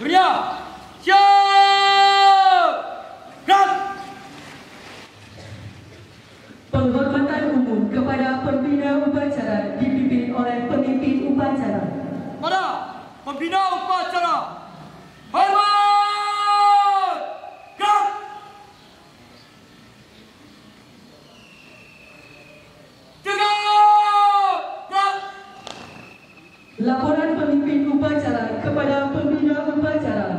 Dunia, siap! Gerak! Penghormatan umum kepada pembina upacara dipimpin oleh pemimpin upacara. Pada pembina upacara, hormat! Gerak! Tegak! Gerak! Laporan pemimpin upacara kepada pembina upacara.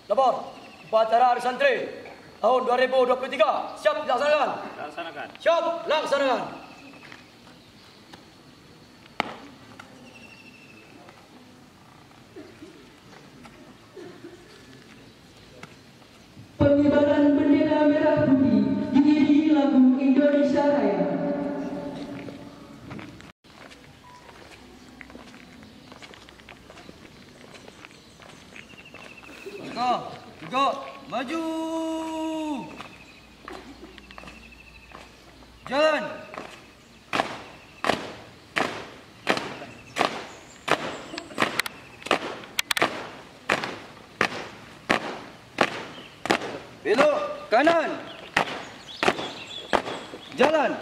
Lapor, upacara hari santri tahun 2023 siap dilaksanakan. Laksanakan. Siap laksanakan. Pengibaran bendera merah putih diiringi lagu Indonesia Raya. Tegak, maju. Jalan. Belok kanan. Jalan.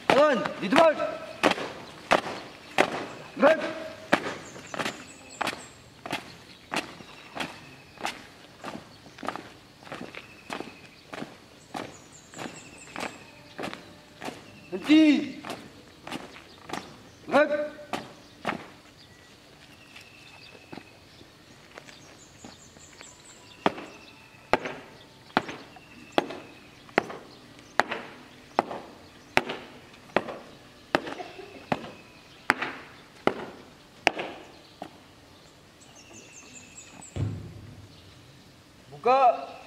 Jalan, di depan. Gerak. Henti. Gerak. Buka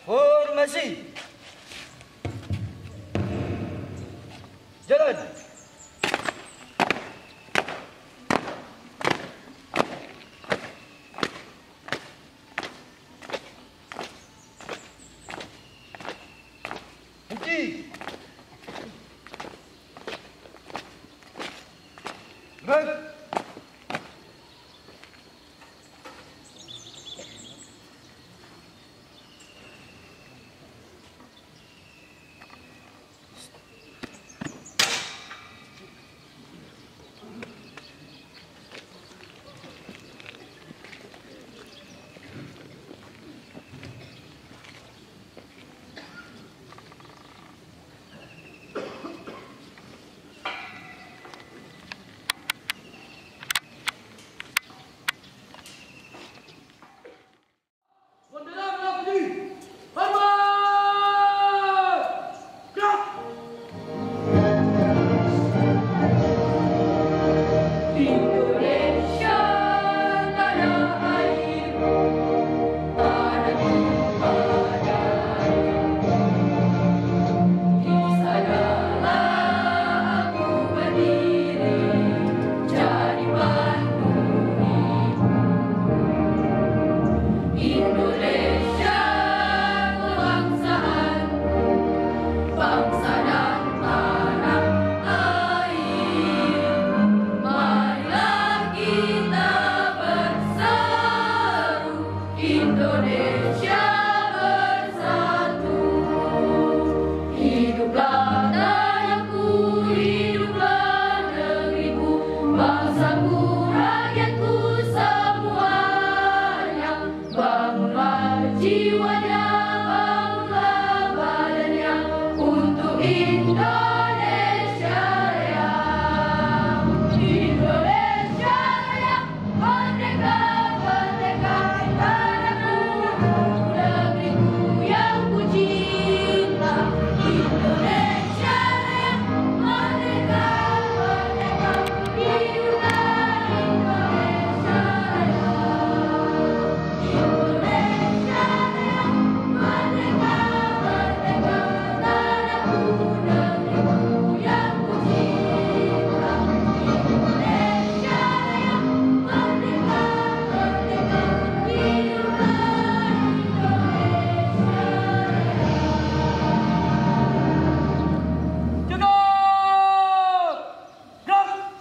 formasi. Jalan. Henti. Gerak. Indonesia tanah airku, tanahku padanya. Di sanalah aku berdiri, jadi pandu hidup. Indonesia kebangsaanku, bangsa dan tanah air. Marilah kita berseru, Indonesia bersatu. Hiduplah tanahku, hiduplah negeriku, bangsaku, rakyatku semuanya. Bangunlah jiwanya, bangunlah badannya, untuk Indonesia Raya. Indonesia Raya, merdeka, merdeka, tanahku, negeriku yang ku cinta. Indonesia Raya, merdeka, merdeka, hiduplah Indonesia Raya. Indonesia Raya, merdeka, merdeka, tanahku, negeriku yang ku cinta. Indonesia Raya, merdeka, merdeka, hiduplah Indonesia Raya. Jaga! Gerak!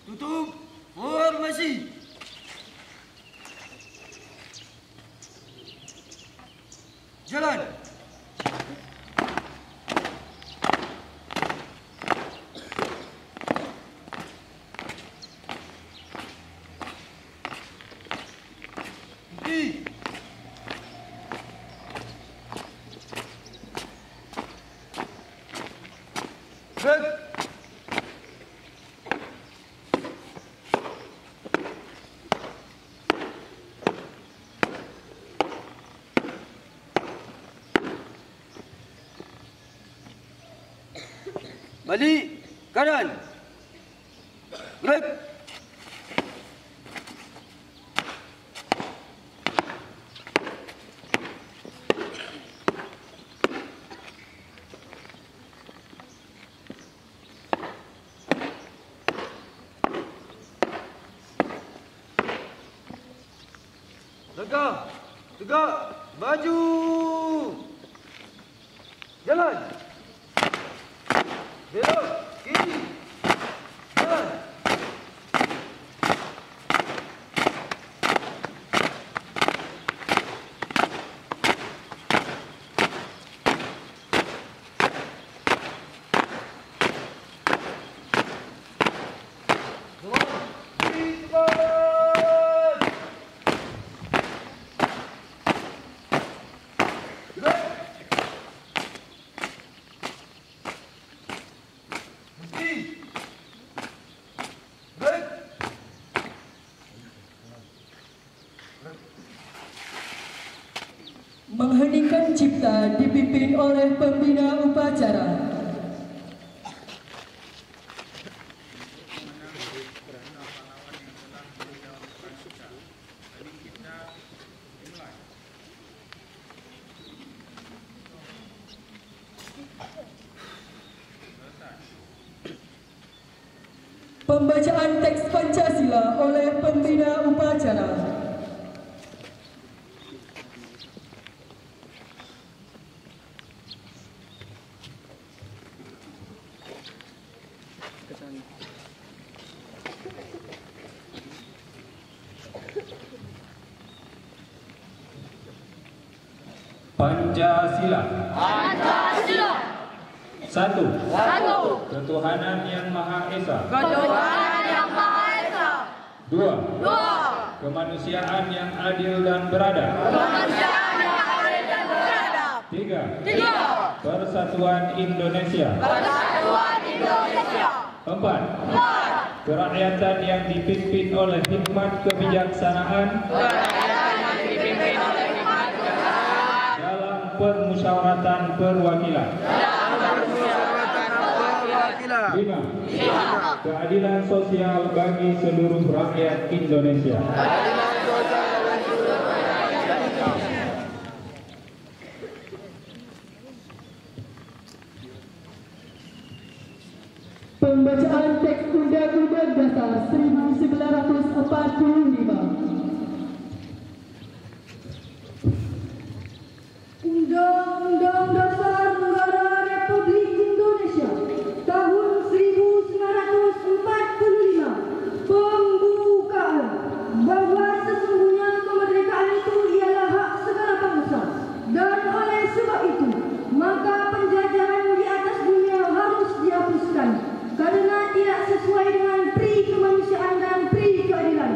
Tutup formasi. Jalan. Henti. Gerak. Balik kanan. Gerak. Langkah. Tegak. Maju. Jalan. Belok. Kiri. Jalan. Mengheningkan cipta dipimpin oleh pembina upacara. Pembacaan teks Pancasila oleh pembina upacara. Pancasila. Pancasila. Satu. Satu. Ketuhanan yang Maha Esa. Ketuhanan yang Maha Esa. Dua. Dua. Kemanusiaan yang adil dan beradab. Kemanusiaan yang adil dan beradab. Tiga. Tiga. Persatuan Indonesia. Persatuan Indonesia. Empat. Empat. Kerakyatan yang dipimpin oleh hikmat kebijaksanaan Kerakyatan yang dipimpin oleh hikmat kebijaksanaan dalam permusyawaratan perwakilan. Lima. Keadilan sosial bagi seluruh rakyat Indonesia. Pembacaan teks Undang-Undang Dasar 1945. Undang-Undang Dasar Negara Republik Indonesia tahun 1945 pembukaan bahwa sesungguhnya kemerdekaan itu ialah hak segala bangsa, dan oleh sebab itu maka penjajahan di atas dunia harus dihapuskan karena tidak sesuai dengan pri kemanusiaan dan pri keadilan.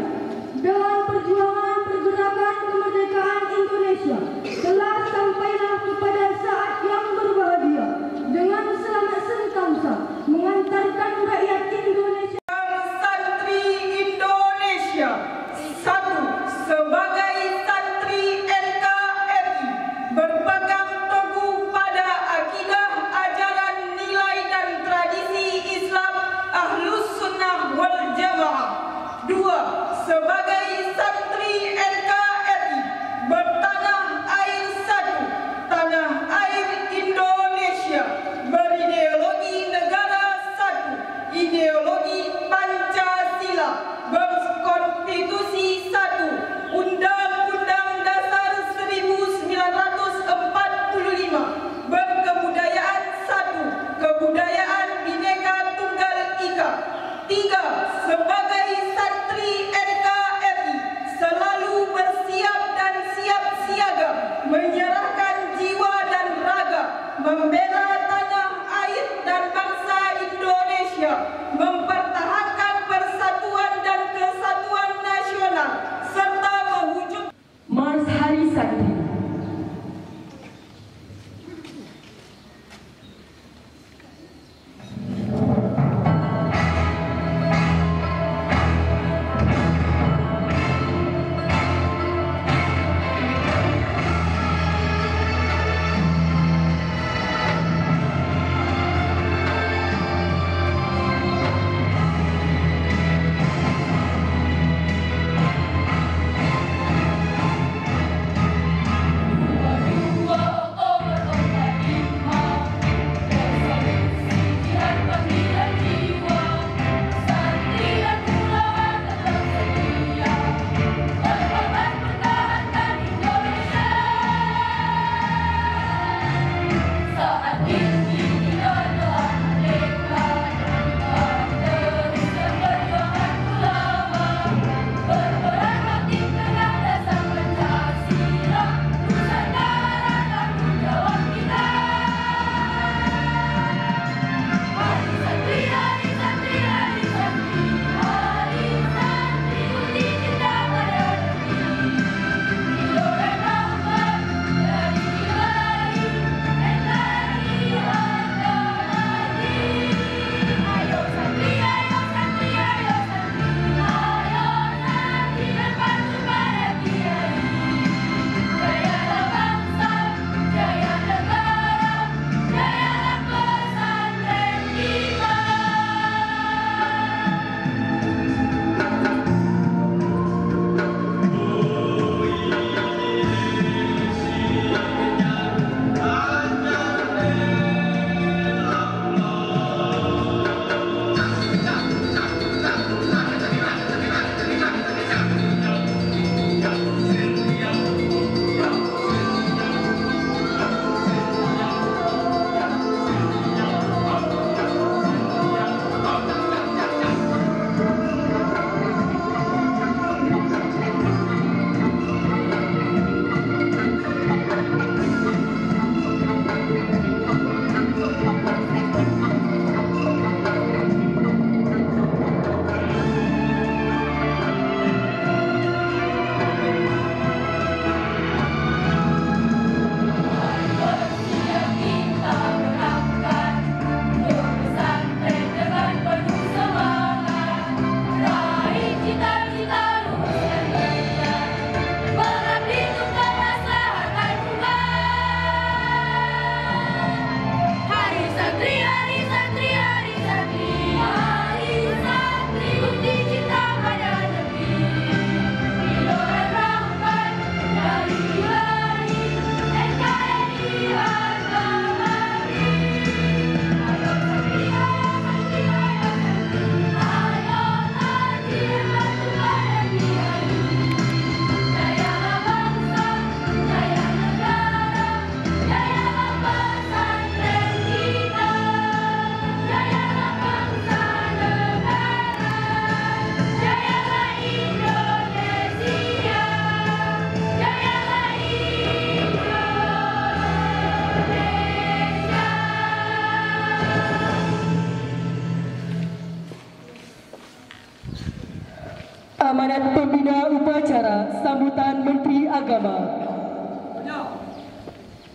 upacara sambutan Menteri Agama.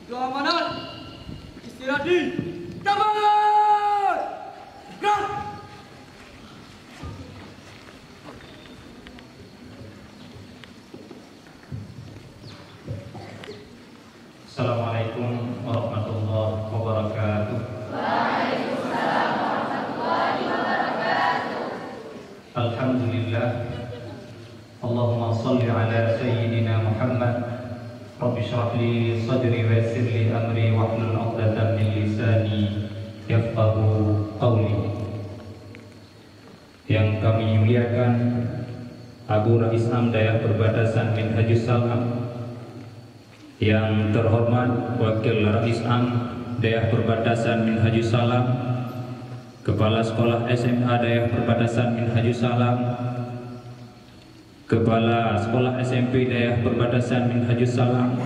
Dua amanat istirahat di taman. Gerak. Assalamualaikum warahmatullahi wabarakatuh. Waalaikumsalam warahmatullahi wabarakatuh. Alhamdulillah. Allahumma salli ala sayyidina Muhammad. Rabbi shrah li sadri wa yassir li amri wahlul 'uqdatam min lisani yafqahu qawli. Yang kami muliakan Abu Rais Am Dayak Perbatasan Minhajus Salam, yang terhormat Wakil Rais Am Dayak Perbatasan Minhajus Salam, Kepala Sekolah SMA Dayak Perbatasan Minhajus Salam, Kepala Sekolah SMP Dayak Perbatasan Minhajus Salam,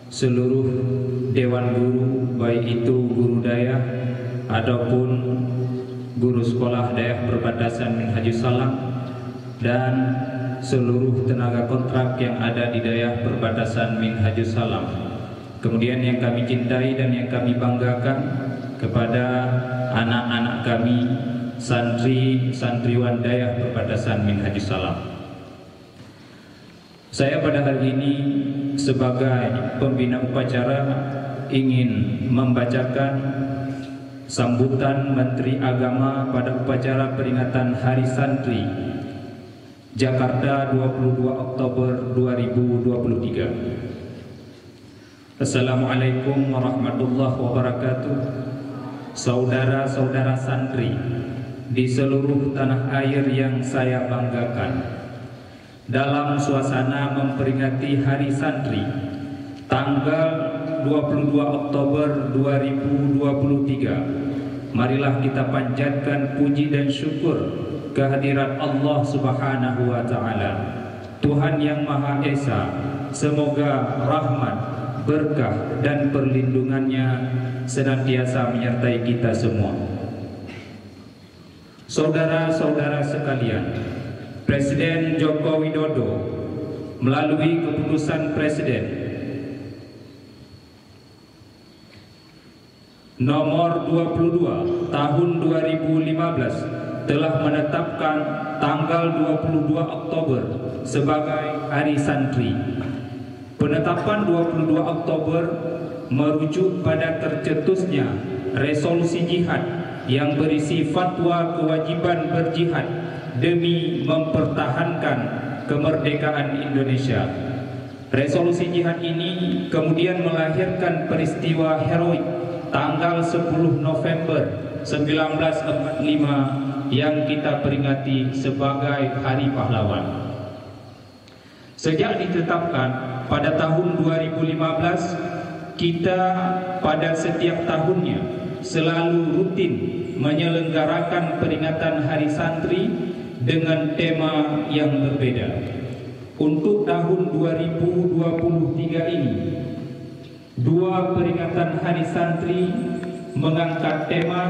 seluruh Dewan Guru, baik itu guru Dayak ataupun guru sekolah Dayak Perbatasan Minhajus Salam, dan seluruh tenaga kontrak yang ada di Dayak Perbatasan Minhajus Salam. Kemudian yang kami cintai dan yang kami banggakan kepada anak-anak kami, santri-santriwan Dayak Perbatasan Minhajus Salam. Saya pada hari ini sebagai pembina upacara ingin membacakan sambutan Menteri Agama pada upacara peringatan Hari Santri Jakarta 22 Oktober 2023. Assalamualaikum warahmatullahi wabarakatuh. Saudara-saudara santri di seluruh tanah air yang saya banggakan, dalam suasana memperingati Hari Santri tanggal 22 Oktober 2023, marilah kita panjatkan puji dan syukur kehadirat Allah Subhanahu wa Ta'ala, Tuhan yang Maha Esa. Semoga rahmat, berkah dan perlindungannya senantiasa menyertai kita semua. Saudara-saudara sekalian, Presiden Joko Widodo melalui keputusan Presiden nomor 22 tahun 2015 telah menetapkan tanggal 22 Oktober sebagai Hari Santri. Penetapan 22 Oktober merujuk pada tercetusnya resolusi jihad yang berisi fatwa kewajiban berjihad demi mempertahankan kemerdekaan Indonesia. Resolusi jihad ini kemudian melahirkan peristiwa heroik tanggal 10 November 1945 yang kita peringati sebagai Hari Pahlawan. Sejak ditetapkan pada tahun 2015, kita pada setiap tahunnya selalu rutin menyelenggarakan peringatan Hari Santri dengan tema yang berbeda. Untuk tahun 2023 ini, dua peringatan Hari Santri mengangkat tema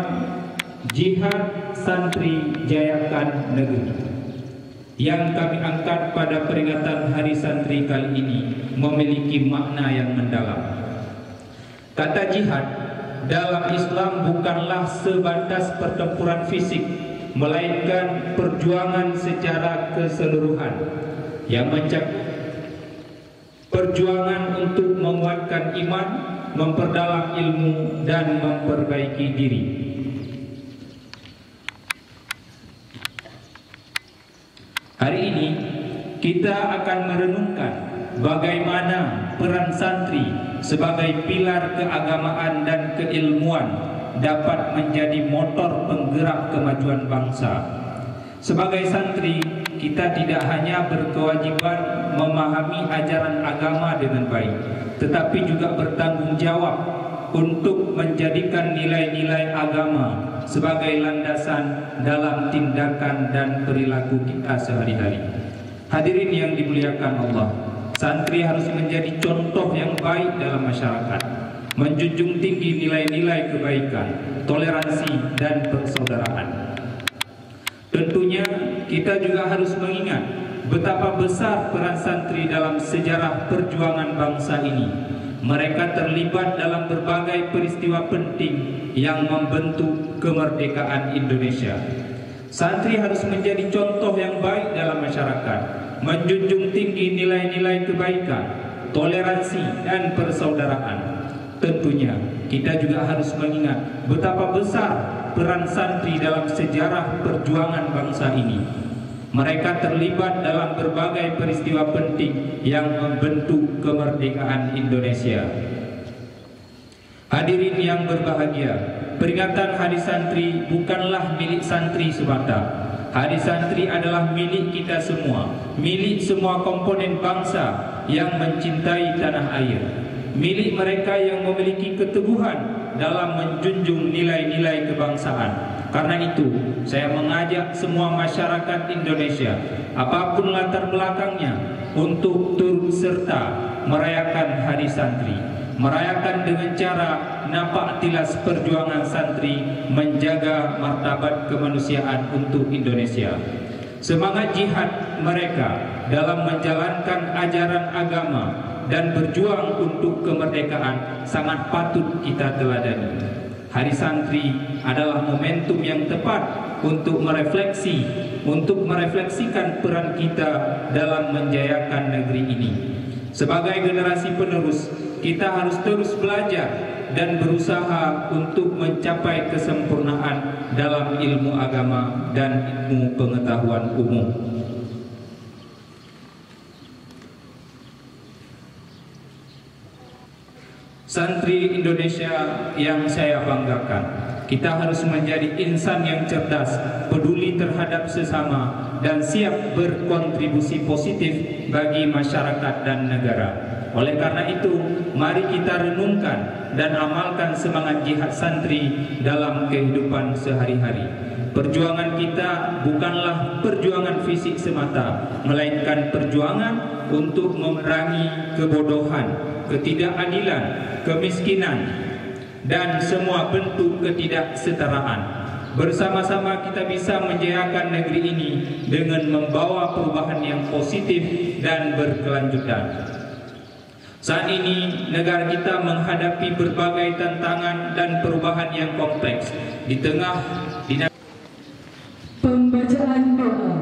Jihad Santri Jayakan Negeri. Yang kami angkat pada peringatan Hari Santri kali ini memiliki makna yang mendalam. Kata jihad dalam Islam bukanlah sebatas pertempuran fisik, melainkan perjuangan secara keseluruhan yang mencakup perjuangan untuk menguatkan iman, memperdalam ilmu, dan memperbaiki diri. Hari ini kita akan merenungkan bagaimana peran santri sebagai pilar keagamaan dan keilmuan dapat menjadi motor penggerak kemajuan bangsa. Sebagai santri, kita tidak hanya berkewajiban memahami ajaran agama dengan baik, tetapi juga bertanggung jawab untuk menjadikan nilai-nilai agama sebagai landasan dalam tindakan dan perilaku kita sehari-hari. Hadirin yang dimuliakan Allah, santri harus menjadi contoh yang baik dalam masyarakat, menjunjung tinggi nilai-nilai kebaikan, toleransi, dan persaudaraan. Tentunya kita juga harus mengingat betapa besar peran santri dalam sejarah perjuangan bangsa ini. Mereka terlibat dalam berbagai peristiwa penting yang membentuk kemerdekaan Indonesia. Santri harus menjadi contoh yang baik dalam masyarakat, menjunjung tinggi nilai-nilai kebaikan, toleransi, dan persaudaraan. Tentunya kita juga harus mengingat betapa besar peran santri dalam sejarah perjuangan bangsa ini. Mereka terlibat dalam berbagai peristiwa penting yang membentuk kemerdekaan Indonesia. Hadirin yang berbahagia, peringatan Hari Santri bukanlah milik santri semata. Hari Santri adalah milik kita semua, milik semua komponen bangsa yang mencintai tanah air, milik mereka yang memiliki keteguhan dalam menjunjung nilai-nilai kebangsaan. Karena itu, saya mengajak semua masyarakat Indonesia, apapun latar belakangnya, untuk turut serta merayakan Hari Santri. Merayakan dengan cara napak tilas perjuangan santri menjaga martabat kemanusiaan untuk Indonesia. Semangat jihad mereka dalam menjalankan ajaran agama dan berjuang untuk kemerdekaan sangat patut kita teladani. Hari Santri adalah momentum yang tepat untuk merefleksikan peran kita dalam menjayakan negeri ini. Sebagai generasi penerus, kita harus terus belajar dan berusaha untuk mencapai kesempurnaan dalam ilmu agama dan ilmu pengetahuan umum. Santri Indonesia yang saya banggakan, kita harus menjadi insan yang cerdas, peduli terhadap sesama, dan siap berkontribusi positif bagi masyarakat dan negara. Oleh karena itu, mari kita renungkan dan amalkan semangat jihad santri dalam kehidupan sehari-hari. Perjuangan kita bukanlah perjuangan fisik semata, melainkan perjuangan untuk memerangi kebodohan, ketidakadilan, kemiskinan, dan semua bentuk ketidaksetaraan. Bersama-sama kita bisa menjayakan negeri ini dengan membawa perubahan yang positif dan berkelanjutan. Saat ini negara kita menghadapi berbagai tantangan dan perubahan yang kompleks. Di tengah Pembacaan doa.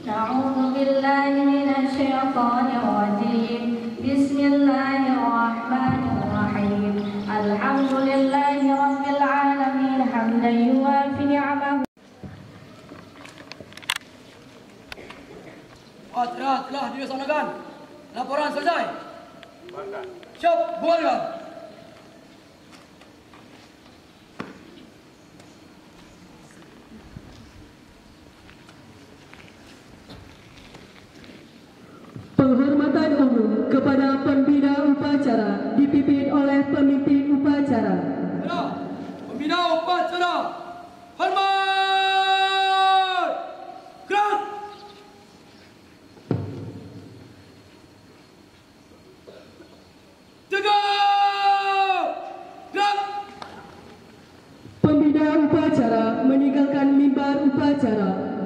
A'udzu billahi minasy syaithanir rajim. Bismillahirrahmanirrahim. Alhamdulillahi rabbil alamin hamdan yuwafi ni'amahu. Acara telah dilaksanakan. Laporan selesai. Siap, bubarkan. Penghormatan umum kepada pembina upacara dipimpin oleh pemimpin upacara. Pembina upacara, hormat! Gerak! Tegak! Gerak! Pembina upacara meninggalkan mimbar upacara.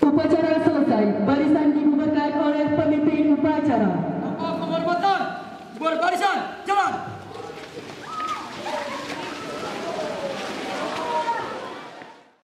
Upacara selesai, barisan dibubarkan oleh pemimpin upacara. Tanpa penghormatan, bubar barisan, jalan!